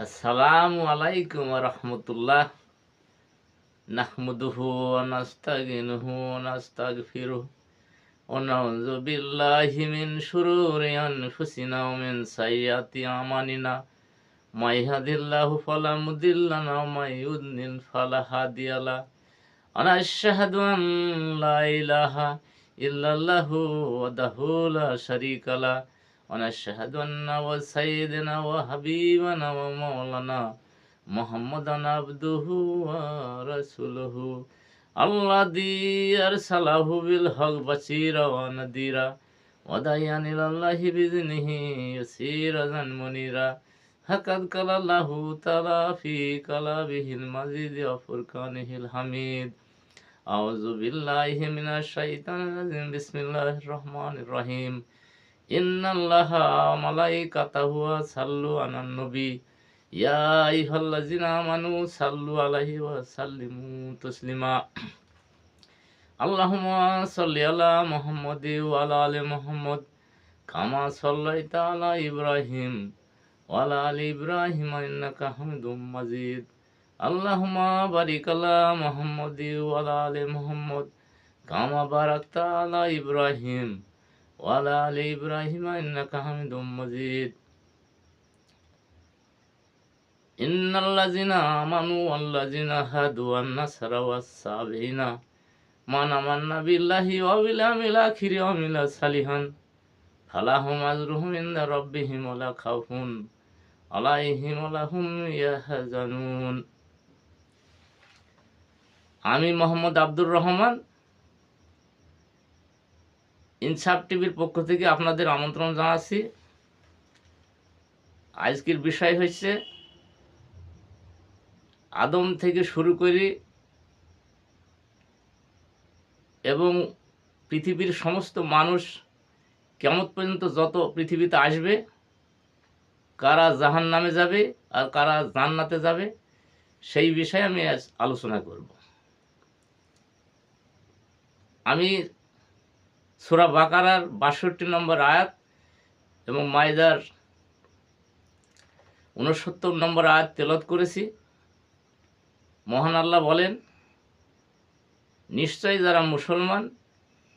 আসসালামু আলাইকুম ওয়া রাহমাতুল্লাহ। নাহমাদুহু ওয়া নাস্তাগিনুহু ওয়া নাস্তাগফিরুহ ওয়া নাউযু বিল্লাহি মিন শুরুরি আনফুসিনা ওয়া মিন সাইয়্যাতি আমালিনা। মাই ইয়াহদিল্লাহু ফালা মুদিল্লা লাহু ওয়া মাই ইউদ্লিল ফালা হাদিয়া লাহু। আনা আশহাদু আন লা ইলাহা ইল্লাল্লাহু ওয়াহদাহু লা শারীকা লাহু ওয়া আশহাদু আন্না সাইয়্যিদানা ওয়া হাবিবানা ওয়া মাওলানা মুহাম্মাদান আবদুহু ওয়া রাসূলুহু আল্লাযী আরসালাহু বিল হক বাশীরা ওয়া নাযীরা ওয়া দাইয়ান ইলাল্লাহি বিইذনিহি সিরাজান মুনীরা। হাকাদ কালাল্লাহু তাআলা ফি কালামিহিল মাজিদ ওয়া ফুরকানিহিল হামিদ। আউযু বিল্লাহি মিনাশ শাইতানির রাজিম। বিসমিল্লাহির রহমানির রহিম। ইন্নাল্লাহা ওয়া মালাইকাতাহু ইয়াসাল্লু আলান নবী ইয়া আইয়ুহাল্লাযিনা আমানু সাল্লু আলাইহি ওয়া সাল্লিমু তাসলিমা। আল্লাহুম্মা সাল্লি আলা মুহাম্মাদি ওয়া আলা আলি মুহাম্মদ কামা সাল্লাইতা আলা ইব্রাহিম ওয়া আলা আলি ইব্রাহিম ইন্নাকা হামিদুম মাজিদ। আল্লাহুম্মা বারিক আলা মুহাম্মাদি ওয়া আলা আলি মুহাম্মদ কামা বারাকতা আলা ইব্রাহিম ওয়া আলা আলি ইব্রাহিম ইন্নাকা হামিদুম মাজিদ। ইন্নাল্লাযিনা আমানু ওয়াল্লাযিনা হাদু ওয়ান নাসারা ওয়াস-সাবিনা মান আমান্না বিল্লাহি ওয়া বিল ইয়াউমিল আখির ওয়া আমিলা সালিহান ফালাহুম আজরুহুম ইনদা রাব্বিহিম ওয়া লা খাউফুন আলাইহিম ওয়া লা হুম ইয়াহজানুন। আমি মোহাম্মদ আব্দুর রহমান ইনসাফ টিভির পক্ষ থেকে আপনাদের আমন্ত্রণ জানাচ্ছি। আজকের বিষয় হচ্ছে আদম থেকে শুরু করি এবং পৃথিবীর সমস্ত মানুষ কিয়ামত পর্যন্ত যত পৃথিবীতে আসবে, কারা জাহান্নামে যাবে আর কারা জান্নাতে যাবে, সেই বিষয়ে আমি আজ আলোচনা করব। আমি সূরা বাকারার ৬২ নম্বর আয়াত এবং মাইদার ৬৯ নম্বর আয়াত তেলাওয়াত করেছি। মহান আল্লাহ বলেন, নিশ্চয়ই যারা মুসলমান,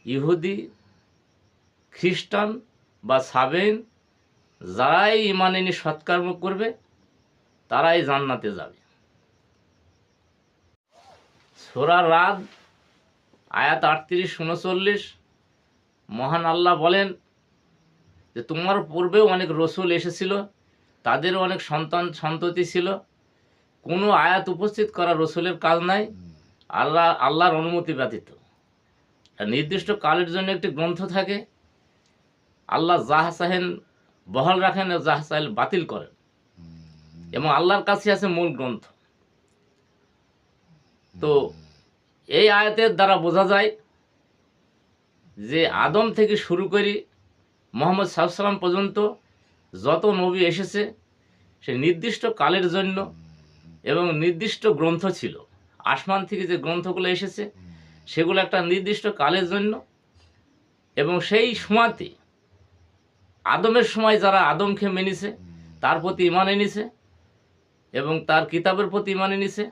ইহুদি, খ্রিস্টান বা সাবেইন যারাই ঈমান এনে সৎকর্ম করবে তারাই জান্নাতে যাবে। সূরা রাদ আয়াত ৩৮-৩৯ মহান আল্লাহ বলেন যে তোমার পূর্বেও অনেক রসুল এসেছিল, তাদেরও অনেক সন্ততি ছিল। কোনো আয়াত উপস্থিত করা রসুলের কাজ নাই আল্লাহর অনুমতি ব্যতীত। নির্দিষ্ট কালের জন্য একটি গ্রন্থ থাকে, আল্লাহ যাহা চাহেন বহাল রাখেন ও যাহা চাহেন বাতিল করেন, এবং আল্লাহর কাছে আছে মূল গ্রন্থ। তো এই আয়াতের দ্বারা বোঝা যায় যে আদম থেকে শুরু করি মুহাম্মদ সাল্লাল্লাহু আলাইহি ওয়াসাল্লাম পর্যন্ত যত নবী এসেছে সে নির্দিষ্ট কালের জন্য এবং নির্দিষ্ট গ্রন্থ ছিল। আসমান থেকে যে গ্রন্থগুলো এসেছে সেগুলো একটা নির্দিষ্ট কালের জন্য, এবং সেই সময়তে আদমের সময় যারা আদমকে মেনেছে, তার প্রতি ঈমান এনেছে এবং তার কিতাবের প্রতি ঈমান এনেছে,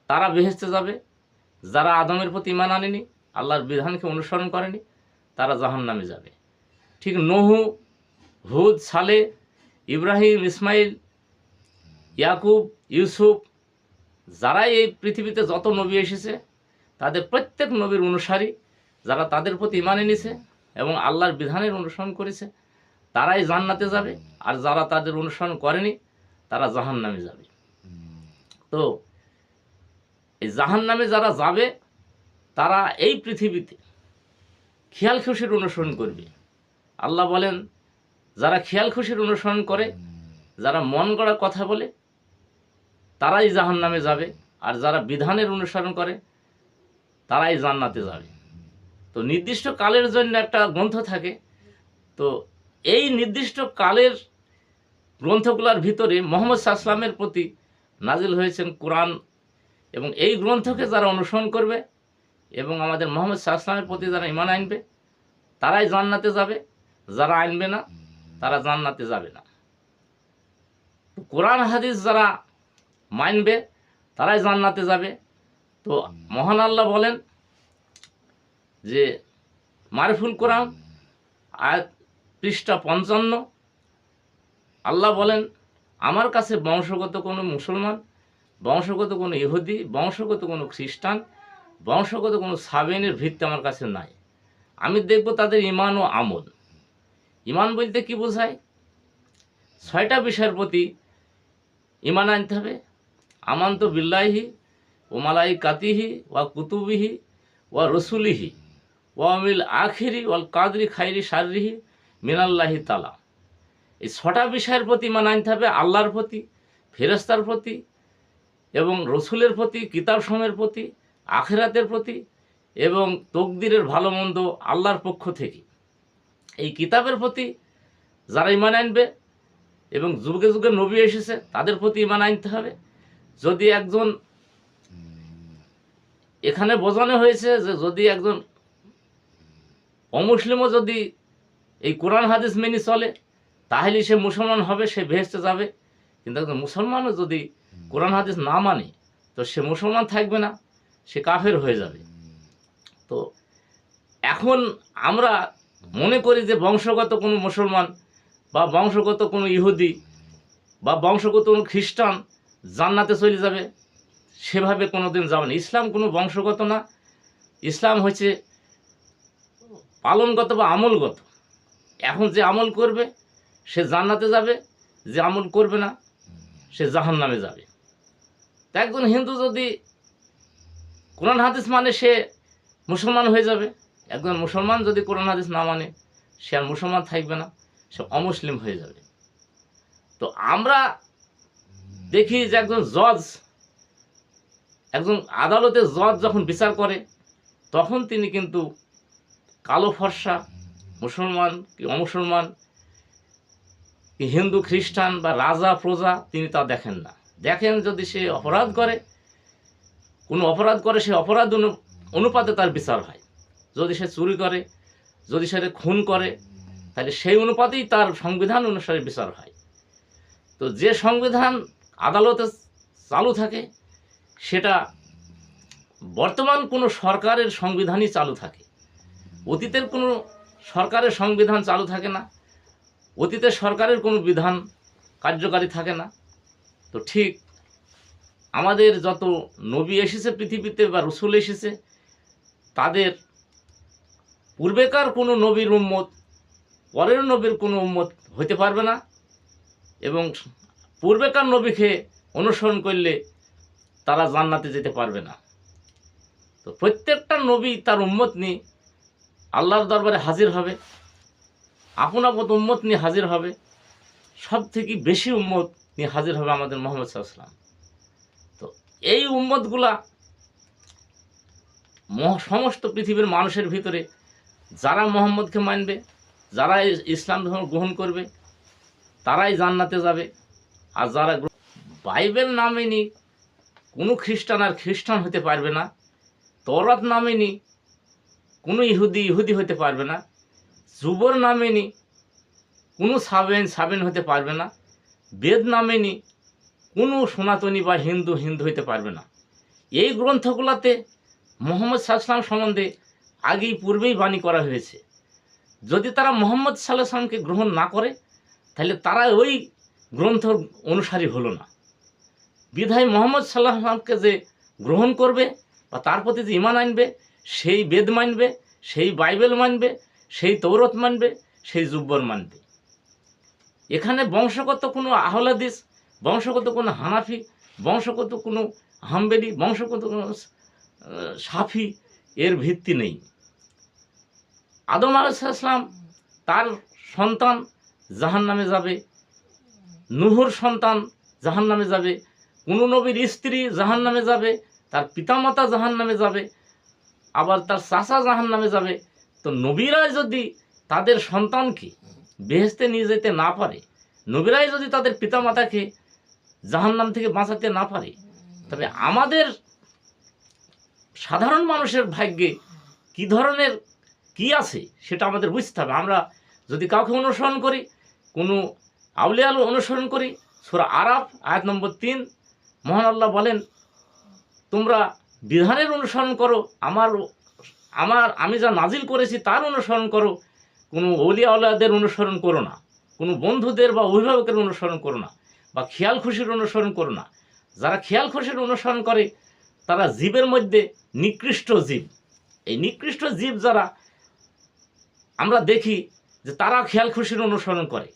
তারা বেহেশতে যাবে। যারা আদমের প্রতি ঈমান আনেনি, আল্লাহর বিধানকে অনুসরণ করেনি, তারা জাহান্নামে যাবে। ঠিক নূহ, হুদ, সালেহ, ইব্রাহিম, ইসমাইল, ইয়াকুব, ইউসুফ, যারাই এই পৃথিবীতে যত নবী এসেছে তাদের প্রত্যেক নবীর অনুসারী যারা তাদের প্রতি ঈমান এনেছে এবং আল্লাহর বিধানের অনুসরণ করেছে তারাই জান্নাতে যাবে, আর যারা তাদের অনুসরণ করেনি তারা জাহান্নামে যাবে। তো এই জাহান্নামে যারা যাবে তারা এই পৃথিবীতে খেয়াল খুশির অনুসরণ করবে। আল্লাহ বলেন, যারা খেয়াল খুশির অনুসরণ করে, যারা মন গড়া কথা বলে, তারাই জাহান্নামে যাবে, আর যারা বিধানের অনুসরণ করে তারাই জান্নাতে যাবে। তো নির্দিষ্ট কালের জন্য একটা গ্রন্থ থাকে। তো এই নির্দিষ্ট কালের গ্রন্থগুলোর ভিতরে মুহাম্মদ সাল্লাল্লাহু আলাইহি ওয়াসাল্লামের প্রতি নাজিল হয়েছেন কোরআন, এবং এই গ্রন্থকে যারা অনুসরণ করবে এবং আমাদের মুহাম্মদ সাল্লাল্লাহু আলাইহি ওয়াসাল্লামের প্রতি যারা ঈমান আনবে তারাই জান্নাতে যাবে, যারা আনবে না তারা জান্নাতে যাবে না। তো কোরআন হাদিস যারা মানবে তারাই জান্নাতে যাবে। তো মহান আল্লাহ বলেন যে মারিফুল কোরআন আয়াত পৃষ্ঠা 55, আল্লাহ বলেন আমার কাছে বংশগত কোনো মুসলমান, বংশগত কোনো ইহুদি, বংশগত কোনো খ্রিস্টান, বংশগত কোনো সাবেনের ভিত্তি আমার কাছে নাই। আমি দেখব তাদের ঈমান ও আমল। ঈমান বলতে কি বোঝায়? 6টা বিষয়ের প্রতি ঈমান আনতে হবে। আমানতু বিল্লাহি ও মালাইকাতিহি ওয়া কুতুবিহি ওয়া রসুলিহি ওয়া মিল আখিরি ওয়াল কাদরি খাইরি শাররিহি মিনাল্লাহি তাআলা। এই 6টা বিষয়ের প্রতি ঈমান আনতে হবে, আল্লাহর প্রতি, ফেরেশতার প্রতি এবং রসুলের প্রতি, কিতাব সমূহের প্রতি, আখিরাতের প্রতি এবং তকদিরের ভালো মন্দ আল্লাহর পক্ষ থেকে। এই কিতাবের প্রতি যারা ঈমান আনবে এবং যুগে যুগে নবী এসেছে তাদের প্রতি ঈমান আনতে হবে। যদি একজন, এখানে বোঝানো হয়েছে যে যদি একজন অমুসলিমও যদি এই কোরআন হাদিস মেনে চলে তাহলে সে মুসলমান হবে, সে বেহেশতে যাবে। কিন্তু একজন মুসলমানও যদি কোরআন হাদিস না মানে তো সে মুসলমান থাকবে না, সে কাফের হয়ে যাবে। তো এখন আমরা মনে করি যে বংশগত কোনো মুসলমান বা বংশগত কোনো ইহুদি বা বংশগত কোনো খ্রিস্টান জান্নাতে চলে যাবে, সেভাবে কোনো দিন যাবে না। ইসলাম কোনো বংশগত না, ইসলাম হচ্ছে পালনগত বা আমলগত। এখন যে আমল করবে সে জান্নাতে যাবে, যে আমল করবে না সে জাহান্নামে যাবে। তা একজন হিন্দু যদি কোরআন হাদিস মানে সে মুসলমান হয়ে যাবে, একজন মুসলমান যদি কোরআন হাদিস না মানে সে আর মুসলমান থাকবে না, সে অমুসলিম হয়ে যাবে। তো আমরা দেখি যে একজন জজ, একজন আদালতের জজ যখন বিচার করে তখন তিনি কিন্তু কালো ফর্সা, মুসলমান কি অমুসলমান কি হিন্দু খ্রিস্টান বা রাজা প্রজা তিনি তা দেখেন না। দেখেন যদি সে অপরাধ করে, কোনো অপরাধ করে, সে অপরাধ অনুপাতে তার বিচার হয়। যদি সে চুরি করে, যদি সে খুন করে, তাহলে সেই অনুপাতেই তার সংবিধান অনুসারে বিচার হয়। তো যে সংবিধান আদালতে চালু থাকে সেটা বর্তমান কোনো সরকারের সংবিধানই চালু থাকে, অতীতের কোনো সরকারের সংবিধান চালু থাকে না, অতীতের সরকারের কোনো বিধান কার্যকারী থাকে না। তো ঠিক আমাদের যত নবী এসেছে পৃথিবীতে বা রসুল এসেছে তাদের পূর্বেকার কোনো নবীর উম্মত পরের নবীর কোনো উম্মত হতে পারবে না, এবং পূর্বেকার নবীকে অনুসরণ করলে তারা জান্নাতে যেতে পারবে না। তো প্রত্যেকটা নবী তার উম্মত নিয়ে আল্লাহর দরবারে হাজির হবে, আপন আপন উম্মত নিয়ে হাজির হবে। সব থেকে বেশি উম্মত নিয়ে হাজির হবে আমাদের মুহাম্মদ সাল্লাল্লাহু আলাইহি ওয়াসাল্লাম। তো এই উম্মতগুলা সমস্ত পৃথিবীর মানুষের ভিতরে যারা মুহাম্মদকে মানবে, যারা ইসলাম ধর্ম গ্রহণ করবে তারাই জান্নাতে যাবে। আর যারা বাইবেল না মেনে কোনো খ্রিস্টান আর খ্রিস্টান হতে পারবে না, তওরাত না মেনে কোনো ইহুদি হতে পারবে না, জুবর না মেনে কোনো সাবেন হতে পারবে না, বেদ না মেনে কোনো সনাতনী বা হিন্দু হতে পারবে না। এই গ্রন্থগুলোতে মুহাম্মদ সাল্লাল্লাহু আলাইহি ওয়াসাল্লাম সম্বন্ধে আগেই পূর্বেই বাণী করা হয়েছে। যদি তারা মুহাম্মদ সাল্লাল্লাহু আলাইহি ওয়াসাল্লামকে গ্রহণ না করে তাহলে তারা ওই গ্রন্থ অনুসারী হলো না। বিধায় মুহাম্মদ সাল্লাল্লাহু আলাইহি ওয়াসাল্লামকে যে গ্রহণ করবে বা তার প্রতি যে ঈমান আনবে, সেই বেদ মানবে, সেই বাইবেল মানবে, সেই তৌরাত মানবে, সেই জুব্বর মানবে। এখানে বংশগত কোনো আহলে হাদিস, বংশগত কোনো হানাফি, বংশগত কোনো হাম্বলি, বংশগত কোনো সাফি এর ভিত্তি নেই। আদম আলাইহিস সালাম তার সন্তান জাহান্নামে যাবে, নূহর সন্তান জাহান্নামে যাবে, কোনো নবীর স্ত্রী জাহান্নামে যাবে, তার পিতামাতা জাহান্নামে যাবে, আবার তার চাচা জাহান্নামে যাবে। তো নবীরাই যদি তাদের সন্তানকে বেহেশতে নিয়ে যেতে না পারে, নবীরাই যদি তাদের পিতামাতাকে জাহান্নাম থেকে বাঁচাতে না পারে, তবে আমাদের সাধারণ মানুষের ভাগ্যে কী ধরনের কি আছে সেটা আমাদের বুঝতে হবে। আমরা যদি কাউকে অনুসরণ করি, কোনো আউলিয়া অনুসরণ করি, সূরা আরাফ আয়াত নম্বর 3 মহান আল্লাহ বলেন, তোমরা বিধানের অনুসরণ করো, আমি যা নাজিল করেছি তার অনুসরণ করো, কোনো অলিয়া আওলিয়াদের অনুসরণ করো না, কোনো বন্ধুদের বা অভিভাবকের অনুসরণ করো না, বা খেয়াল খুশির অনুসরণ করো না। যারা খেয়াল খুশির অনুসরণ করে তারা জীবের মধ্যে নিকৃষ্ট জীব। এই নিকৃষ্ট জীব যারা আমরা দেখি যে তারা খেয়াল খুশির অনুসরণ করে।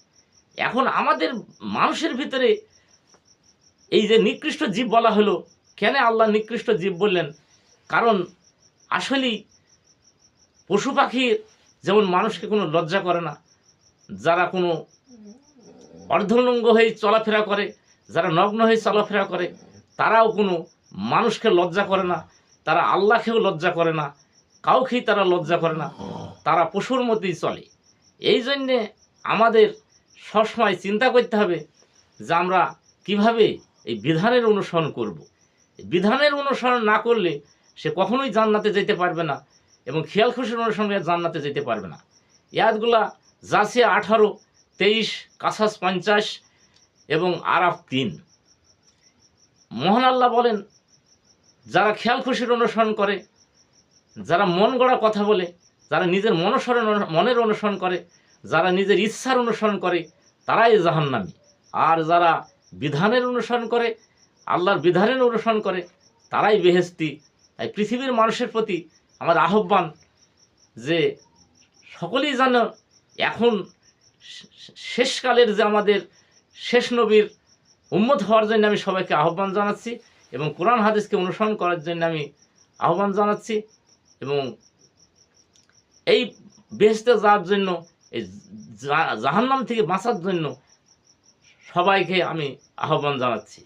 এখন আমাদের মানুষের ভিতরে এই যে নিকৃষ্ট জীব বলা হলো, কেন আল্লাহ নিকৃষ্ট জীব বললেন? কারণ আসলেই পশু পাখির যেমন মানুষকে কোনো লজ্জা করে না, যারা কোনো অর্ধনঙ্গ হয়ে চলাফেরা করে, যারা নগ্ন হয়ে চলাফেরা করে, তারাও কোনো মানুষকে লজ্জা করে না, তারা আল্লাহকেও লজ্জা করে না, কাউকেই তারা লজ্জা করে না, তারা পশুর মতোই চলে। এই জন্যে আমাদের সবসময় চিন্তা করতে হবে যে আমরা কিভাবে এই বিধানের অনুসরণ করব। বিধানের অনুসরণ না করলে সে কখনোই জান্নাতে যেতে পারবে না, এবং খেয়াল খুশির অনুসরণ জান্নাতে যেতে পারবে না। ইয়াদগুলা যাচ্ছে 18, 23, কাসাস 50 এবং আরাফ 3। মহান আল্লাহ বলেন, যারা খেয়াল খুশির অনুসরণ করে, যারা মন গড়া কথা বলে, যারা নিজের মনের অনুসরণ করে, যারা নিজের ইচ্ছার অনুসরণ করে, তারাই জাহান্নামী। আর যারা বিধানের অনুসরণ করে, আল্লাহর বিধানের অনুসরণ করে, তারাই বেহেশতি। তাই পৃথিবীর মানুষের প্রতি আমার আহ্বান যে সকলেই যেন এখন শেষকালের যে আমাদের শেষ নবীর উম্মত হওয়ার জন্য আমি সবাইকে আহ্বান জানাচ্ছি, এবং কোরআন হাদিসকে অনুসরণ করার জন্য আমি আহ্বান জানাচ্ছি, এবং এই বেহেশতে যাওয়ার জন্য, এই জাহান্নাম থেকে বাঁচার জন্য সবাইকে আমি আহ্বান জানাচ্ছি।